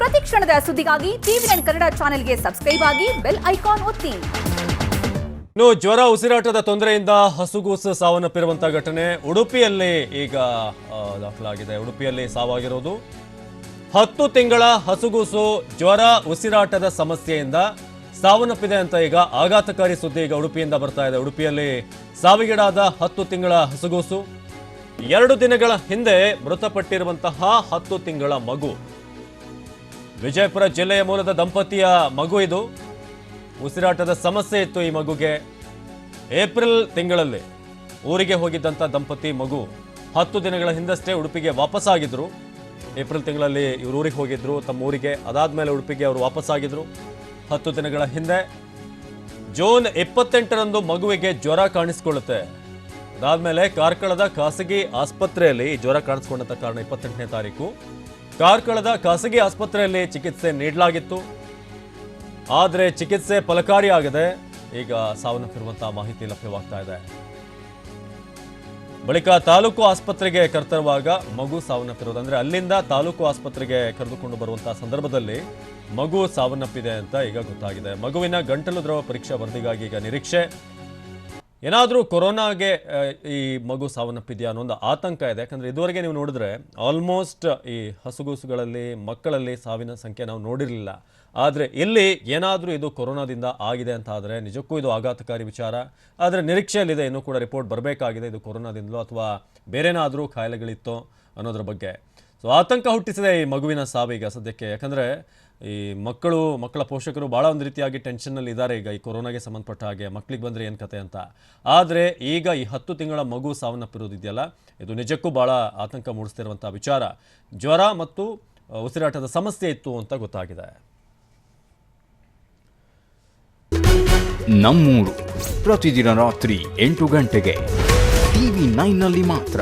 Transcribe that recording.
ಪ್ರತಿ ಕ್ಷಣದ ಸುದ್ದಿಗಾಗಿ ಟಿವಿ9 ಕನ್ನಡ ಚಾನೆಲ್ಗೆ ಸಬ್ಸ್ಕ್ರೈಬ್ ಆಗಿ ಬೆಲ್ ಐಕಾನ್ ಒತ್ತಿ. ಇನ್ನು ಜ್ವರ ಉಸಿರಾಟದ ತೊಂದರೆಯಿಂದ ಹಸುಗೂಸು ಸಾವನ್ನಪ್ಪಿರುವಂತಹ ಘಟನೆ ಉಡುಪಿಯಲ್ಲಿ ಈಗ ದಾಖಲಾಗಿದೆ. ಉಡುಪಿಯಲ್ಲಿ ಸಾವಾಗಿರೋದು 10 ತಿಂಗಳ ಹಸುಗೂಸು ಜ್ವರ ಉಸಿರಾಟದ ಸಮಸ್ಯೆಯಿಂದ ಸಾವನ್ನಪ್ಪಿದೆ ಅಂತ ಈಗ ಆಘಾತಕಾರಿ ಸುದ್ದಿ ಈಗ ಉಡುಪಿಯಿಂದ ಬರ್ತಾ ಇದೆ. ಉಡುಪಿಯಲ್ಲಿ ಸಾವಿಗೀಡಾದ 10 ತಿಂಗಳ ಹಸುಗೂಸು, 2 ದಿನಗಳ ಹಿಂದೆ ಮೃತಪಟ್ಟಿರುವಂತಹ 10 ತಿಂಗಳ ಮಗು. ವಿಜಯಪುರ ಜಿಲ್ಲೆಯ ಮೂಲದ ದಂಪತಿಯ ಮಗು ಇದು. ಉಸಿರಾಟದ ಸಮಸ್ಯೆ ಇತ್ತು ಈ ಮಗುಗೆ. ಏಪ್ರಿಲ್ ತಿಂಗಳಲ್ಲಿ ಊರಿಗೆ ಹೋಗಿದ್ದಂಥ ದಂಪತಿ ಮಗು 10 ದಿನಗಳ ಹಿಂದಷ್ಟೇ ಉಡುಪಿಗೆ ವಾಪಸ್ಸಾಗಿದ್ರು. ಏಪ್ರಿಲ್ ತಿಂಗಳಲ್ಲಿ ಇವರು ಊರಿಗೆ ಹೋಗಿದ್ರು ತಮ್ಮ ಊರಿಗೆ. ಅದಾದ್ಮೇಲೆ ಉಡುಪಿಗೆ ಅವರು ವಾಪಸ್ಸಾಗಿದ್ರು 10 ದಿನಗಳ ಹಿಂದೆ. ಜೂನ್ 28ರಂದು ಮಗುವಿಗೆ ಜ್ವರ ಕಾಣಿಸಿಕೊಳ್ಳುತ್ತೆ. ಅದಾದ್ಮೇಲೆ ಕಾರ್ಕಳದ ಖಾಸಗಿ ಆಸ್ಪತ್ರೆಯಲ್ಲಿ ಜ್ವರ ಕಾಣಿಸ್ಕೊಂಡಂತ ಕಾರಣ 28ನೇ ತಾರೀಕು ಕಾರ್ಕಳದ ಖಾಸಗಿ ಆಸ್ಪತ್ರೆಯಲ್ಲಿ ಚಿಕಿತ್ಸೆ ನೀಡಲಾಗಿತ್ತು. ಆದರೆ ಚಿಕಿತ್ಸೆ ಫಲಕಾರಿಯಾಗದೆ ಈಗ ಸಾವನ್ನಪ್ಪಿರುವಂತಹ ಮಾಹಿತಿ ಲಭ್ಯವಾಗ್ತಾ ಇದೆ. ಬಳಿಕ ತಾಲೂಕು ಆಸ್ಪತ್ರೆಗೆ ಕರೆತರುವಾಗ ಮಗು ಸಾವನ್ನಪ್ಪಿರೋದು, ಅಂದ್ರೆ ಅಲ್ಲಿಂದ ತಾಲೂಕು ಆಸ್ಪತ್ರೆಗೆ ಕರೆದುಕೊಂಡು ಬರುವಂತಹ ಸಂದರ್ಭದಲ್ಲಿ ಮಗು ಸಾವನ್ನಪ್ಪಿದೆ ಅಂತ ಈಗ ಗೊತ್ತಾಗಿದೆ. ಮಗುವಿನ ಗಂಟಲು ದ್ರವ ಪರೀಕ್ಷಾ ವರದಿಗಾಗಿ ಈಗ ನಿರೀಕ್ಷೆ. ಏನಾದರೂ ಕೊರೋನಾಗೆ ಈ ಮಗು ಸಾವನ್ನಪ್ಪಿದೆಯಾ ಅನ್ನೋ ಒಂದು ಆತಂಕ ಇದೆ. ಯಾಕಂದರೆ ಇದುವರೆಗೆ ನೀವು ನೋಡಿದ್ರೆ ಆಲ್ಮೋಸ್ಟ್ ಈ ಹಸುಗೂಸುಗಳಲ್ಲಿ ಮಕ್ಕಳಲ್ಲಿ ಸಾವಿನ ಸಂಖ್ಯೆ ನಾವು ನೋಡಿರಲಿಲ್ಲ. ಆದರೆ ಇಲ್ಲಿ ಏನಾದರೂ ಇದು ಕೊರೋನಾದಿಂದ ಆಗಿದೆ ಅಂತ ಆದರೆ ನಿಜಕ್ಕೂ ಇದು ಆಘಾತಕಾರಿ ವಿಚಾರ. ಆದರೆ ನಿರೀಕ್ಷೆಯಲ್ಲಿದೆ, ಇನ್ನೂ ಕೂಡ ರಿಪೋರ್ಟ್ ಬರಬೇಕಾಗಿದೆ, ಇದು ಕೊರೋನಾದಿಂದಲೋ ಅಥವಾ ಬೇರೆನಾದರೂ ಕಾಯಿಲೆಗಳಿತ್ತೋ ಅನ್ನೋದ್ರ ಬಗ್ಗೆ. ಸೊ ಆತಂಕ ಹುಟ್ಟಿಸಿದೆ ಈ ಮಗುವಿನ ಸಾವಿಗ ಸದ್ಯಕ್ಕೆ. ಯಾಕಂದರೆ ಈ ಮಕ್ಕಳ ಪೋಷಕರು ಭಾಳ ಒಂದು ರೀತಿಯಾಗಿ ಟೆನ್ಷನ್ನಲ್ಲಿ ಇದ್ದಾರೆ ಈಗ ಈ ಕೊರೋನಾಗೆ ಸಂಬಂಧಪಟ್ಟ ಹಾಗೆ. ಮಕ್ಕಳಿಗೆ ಬಂದರೆ ಏನು ಕತೆ ಅಂತ. ಆದರೆ ಈಗ ಈ 10 ತಿಂಗಳ ಮಗು ಸಾವನ್ನಪ್ಪಿರೋದಿದೆಯಲ್ಲ, ಇದು ನಿಜಕ್ಕೂ ಭಾಳ ಆತಂಕ ಮೂಡಿಸ್ತಿರುವಂಥ ವಿಚಾರ. ಜ್ವರ ಮತ್ತು ಉಸಿರಾಟದ ಸಮಸ್ಯೆ ಇತ್ತು ಅಂತ ಗೊತ್ತಾಗಿದೆ. ನಮ್ಮೂರು ಪ್ರತಿದಿನ ರಾತ್ರಿ 8 ಗಂಟೆಗೆ ಟಿವಿ9ನಲ್ಲಿ ಮಾತ್ರ.